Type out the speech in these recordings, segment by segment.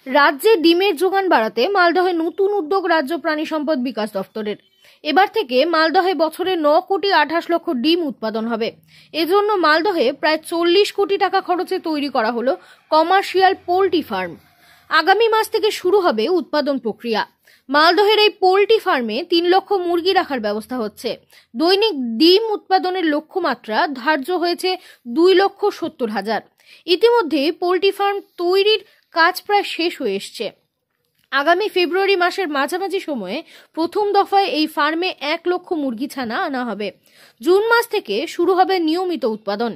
রাজ্যে ডিমের যোগান বাড়াতে মালদহে নতুন উদ্যোগ রাজ্য প্রাণী সম্পদ বিকাশ দপ্তরের। এবার থেকে মালদহে বছরে 9,28,00,000 ডিম উৎপাদন হবে। এজন্য মালদহে প্রায় 40 কোটি টাকা খরচে তৈরি করা হলো কমার্শিয়াল পোল্ট্রি ফার্ম। আগামী মাস থেকে শুরু হবে উৎপাদন প্রক্রিয়া। মালদহের এই পোল্ট্রি ফার্মে 3 লক্ষ মুরগি রাখার ব্যবস্থা হচ্ছে। দৈনিক ডিম উৎপাদনের লক্ষ্যমাত্রা ধার্য হয়েছে 2,70,000। ইতিমধ্যে পোল্ট্রি ফার্ম তৈরির কাজ প্রায় শেষ হয়ে এসছে। আগামী ফেব্রুয়ারি মাসের মাঝামাঝি সময়ে প্রথম দফায় এই ফার্মে 1 লক্ষ মুরগি ছানা আনা হবে। জুন মাস থেকে শুরু হবে নিয়মিত উৎপাদন।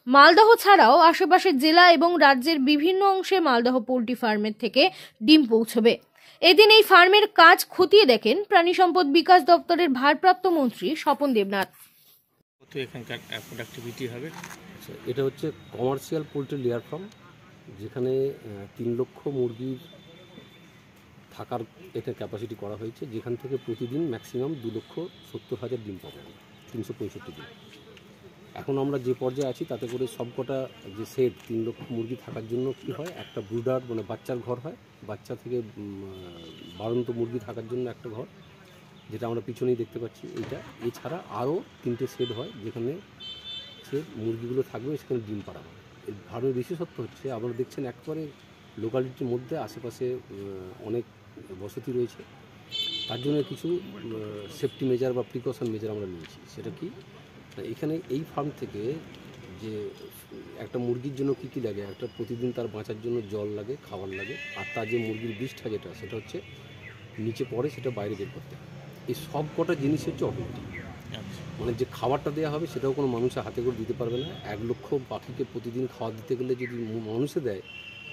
মালদহ ছাড়াও আশেপাশের জেলা এবং রাজ্যের বিভিন্ন অংশে মালদহ পোল্ট্রি ফার্মের থেকে ডিম পৌঁছবে। এদিন এই ফার্মের কাজ খতিয়ে দেখেন প্রাণী সম্পদ বিকাশ দপ্তরের ভারপ্রাপ্ত মন্ত্রী স্বপন দেবনাথ। এখানকার প্রোডাক্টিভিটি হবে, এটা হচ্ছে কমার্শিয়াল পোল্ট্রি লেয়ার ফার্ম, যেখানে 3 লক্ষ মুরগির থাকার এটা ক্যাপাসিটি করা হয়েছে, যেখান থেকে প্রতিদিন ম্যাক্সিমাম 2,70,000 ডিম পাবো, 365 দিন। এখন আমরা যে পর্যায়ে আছি তাতে করে সবকটা যে সেট 3 লক্ষ মুরগি থাকার জন্য কি হয়, একটা ব্রুডার মানে বাচ্চার ঘর হয়, বাচ্চা থেকে বাড়ন্ত মুরগি থাকার জন্য একটা ঘর, যেটা আমরা পিছনেই দেখতে পাচ্ছি এইটা। এছাড়া আরও 3টে সেট হয়, যেখানে সে মুরগিগুলো থাকবে, সেখানে ডিম পাড়া হবে। এর ভালো বিশেষত্ব হচ্ছে আপনারা দেখছেন একবারে লোকালিটির মধ্যে আশেপাশে অনেক বসতি রয়েছে, তার জন্য কিছু সেফটি মেজার বা প্রিকশন মেজার আমরা নিয়েছি। সেটা কি, এখানে এই ফার্ম থেকে যে একটা মুরগির জন্য কী কী লাগে, একটা প্রতিদিন তার বাঁচার জন্য জল লাগে, খাবার লাগে, আর তার যে মুরগির বিষটা যেটা সেটা হচ্ছে নিচে পড়ে, সেটা বাইরে বের করতে হয়। এই সব কটা জিনিস হচ্ছে অটোমেটিক। মানে যে খাবারটা দেওয়া হবে সেটাও কোনো মানুষের হাতে করে দিতে পারবে না। 1 লক্ষ পাখিকে প্রতিদিন খাবার দিতে গেলে যদি মানুষে দেয়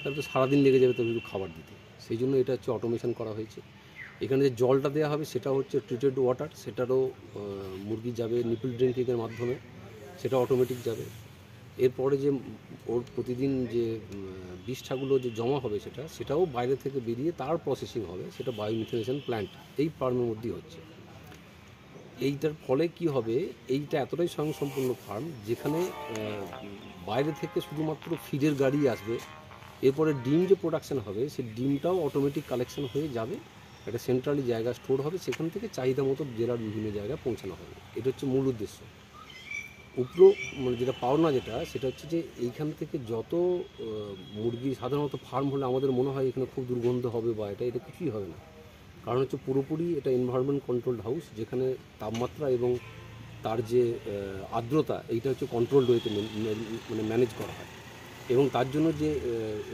তাহলে তো সারাদিন লেগে যাবে তাদের খাবার দিতে। সেই জন্য এটা হচ্ছে অটোমেশন করা হয়েছে। এখানে যে জলটা দেওয়া হবে সেটা হচ্ছে ট্রিটেড ওয়াটার, সেটারও মুরগি যাবে নিপল ড্রিঙ্কিংয়ের মাধ্যমে, সেটা অটোমেটিক যাবে। এরপরে যে ওর প্রতিদিন যে বিষটাগুলো যে জমা হবে সেটাও বাইরে থেকে বেরিয়ে তার প্রসেসিং হবে, সেটা বায়োমিথেনেশন প্ল্যান্ট এই ফার্মের মধ্যেই হচ্ছে। এইটার ফলে কি হবে, এইটা এতটাই স্বয়ংসম্পূর্ণ ফার্ম যেখানে বাইরে থেকে শুধুমাত্র ফিডের গাড়ি আসবে, এরপরে ডিম যে প্রোডাকশান হবে সেই ডিমটাও অটোমেটিক কালেকশন হয়ে যাবে, একটা সেন্ট্রালি জায়গা স্টোর হবে, সেখান থেকে চাহিদা মতো জেলার বিভিন্ন জায়গায় পৌঁছানো হবে। এটা হচ্ছে মূল উদ্দেশ্য। উপরো মানে যেটা পাওনা সেটা হচ্ছে যে এইখান থেকে যত মুরগি সাধারণত ফার্ম হলে আমাদের মনে হয় এখানে খুব দুর্গন্ধ হবে বা এটা কিছুই হবে না। কারণ হচ্ছে পুরোপুরি এটা এনভায়রনমেন্ট কন্ট্রোলড হাউস, যেখানে তাপমাত্রা এবং তার যে আর্দ্রতা এইটা হচ্ছে কন্ট্রোলড ওয়েতে মানে ম্যানেজ করা হয়। এবং তার জন্য যে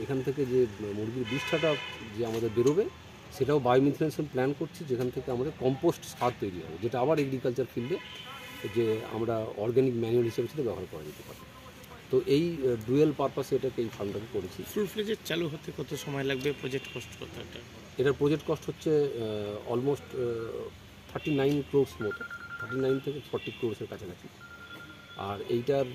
এখান থেকে যে মুরগির বিষ্ঠাটা যে আমাদের বেরোবে সেটাও বায়োমিথেনেশন প্ল্যান করছি, যেখান থেকে আমাদের কম্পোস্ট সার তৈরি হবে, যেটা আবার এগ্রিকালচার ফিল্ডে যে আমরা অর্গ্যানিক ম্যানুয়াল হিসেবে সেটা ব্যবহার করা যেতে পারে। তো এই ডুয়েল পারপাসে এটাকে এই ফার্মটাকে করেছি। ফুল ফ্লেজের চালু হতে কত সময় লাগবে, প্রজেক্ট কস্ট কত? এটার প্রজেক্ট কস্ট হচ্ছে অলমোস্ট 39 ক্রোর্স মতো, 39 থেকে 40 ক্রোর্সের কাছাকাছি। আর এইটার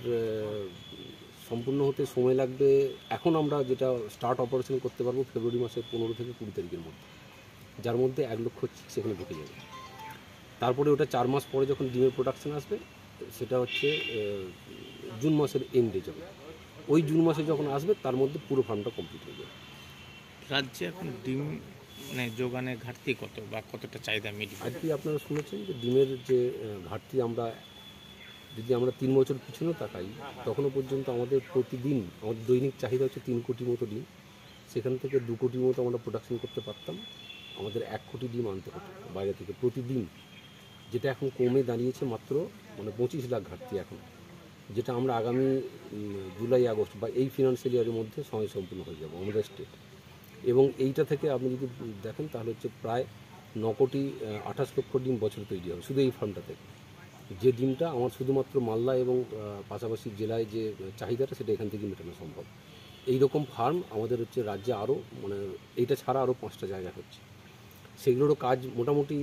সম্পূর্ণ হতে সময় লাগবে, এখন আমরা যেটা স্টার্ট অপারেশন করতে পারবো ফেব্রুয়ারি মাসের 15 থেকে 20 তারিখের মধ্যে, যার মধ্যে 1 লক্ষ সেখানে ঢুকে যাবে। তারপরে ওটা 4 মাস পরে যখন ডিমের প্রোডাকশান আসবে, সেটা হচ্ছে জুন মাসের এন্ডে যাবে। ওই জুন মাসে যখন আসবে তার মধ্যে পুরো ফার্মটা কমপ্লিট হয়ে যাবে। রাজ্যে এখন ডিম যোগানের ঘাটতি কত বা কতটা চাহিদা মিটবে? আজকে আপনারা শুনেছেন যে ডিমের যে ঘাটতি, যদি আমরা 3 বছর পিছনে তাকাই, তখনও পর্যন্ত আমাদের প্রতিদিন আমাদের দৈনিক চাহিদা হচ্ছে 3 কোটির মতো ডিম। সেখান থেকে 2 কোটির মতো আমরা প্রোডাকশন করতে পারতাম, আমাদের 1 কোটি ডিম আনতে হতো বাইরে থেকে প্রতিদিন, যেটা এখন কমে দাঁড়িয়েছে মাত্র মানে 25 লাখ ঘাটতি এখন, যেটা আমরা আগামী জুলাই আগস্ট বা এই ফিনান্সিয়াল ইয়ারের মধ্যে সময় সম্পূর্ণ হয়ে যাবো আমাদের স্টেট। এবং এইটা থেকে আপনি যদি দেখেন তাহলে হচ্ছে প্রায় 9,28,00,000 ডিম বছর তৈরি হবে শুধু এই ফার্মটা থেকে। যে ডিমটা আমার শুধুমাত্র মালদা এবং পাশাপাশি জেলায় যে চাহিদাটা সেটা এখান থেকে মেটানো সম্ভব। এই রকম ফার্ম আমাদের হচ্ছে রাজ্যে আরও মানে এইটা ছাড়া আরও 5টা জায়গা হচ্ছে, সেগুলোরও কাজ মোটামুটি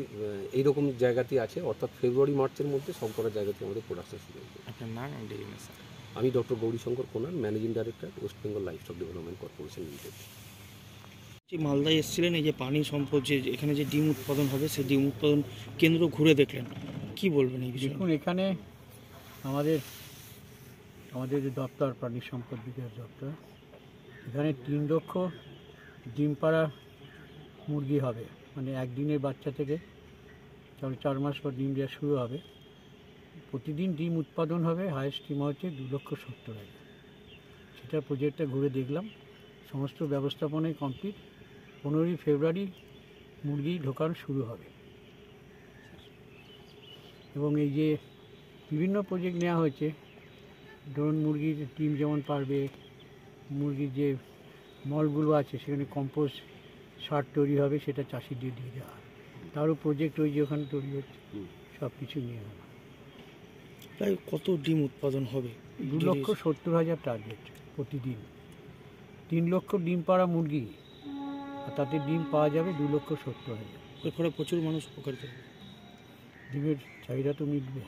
এইরকম জায়গাতেই আছে, অর্থাৎ ফেব্রুয়ারি মার্চের মধ্যে সব কটা জায়গাতে আমাদের প্রোডাকশন শুরু হবে। আপনার নাম? আমি ডক্টর গৌরীশঙ্কর কোনার, managing director, West Bengal livestock development corporation limited. মালদায় এসেছিলেন, এই যে পানি সম্পদ যে এখানে যে ডিম উৎপাদন হবে সেই ডিম উৎপাদন কেন্দ্র ঘুরে দেখলেন, কি বলবেন এই বিষয়ে? দেখুন, এখানে আমাদের যে দপ্তর প্রাণী সম্পদ বিকাশ দপ্তর, এখানে 3 লক্ষ ডিম পাড়া মুরগি হবে, মানে একদিনের বাচ্চা থেকে 4 মাস পর ডিম দেওয়া শুরু হবে। প্রতিদিন ডিম উৎপাদন হবে, হায়েস্ট ডিম হচ্ছে 2,70,000। সেটা প্রজেক্টটা ঘুরে দেখলাম, সমস্ত ব্যবস্থাপনাই কমপ্লিট। 15ই ফেব্রুয়ারি মুরগি ঢোকানো শুরু হবে। এবং এই যে বিভিন্ন প্রজেক্ট নেওয়া হয়েছে, ধরুন মুরগির ডিম যেমন পারবে, মুরগির যে মলগুলো আছে সেখানে কম্পোস্ট সার তৈরি হবে, সেটা চাষিদের দিয়ে দেওয়া হয়। তারও প্রজেক্ট ওই যে ওখানে তৈরি হচ্ছে, সব কিছু নিয়ে হবে। প্রায় কত ডিম উৎপাদন হবে? 2,70,000 টার্গেট প্রতিদিন। 3 লক্ষ ডিম পাড়া মুরগি, আর তাতে ডিম পাওয়া যাবে 2,70,000। এর ফলে প্রচুর মানুষ উপকারিত হবে। ডিমের চাহিদা তো মিটবে।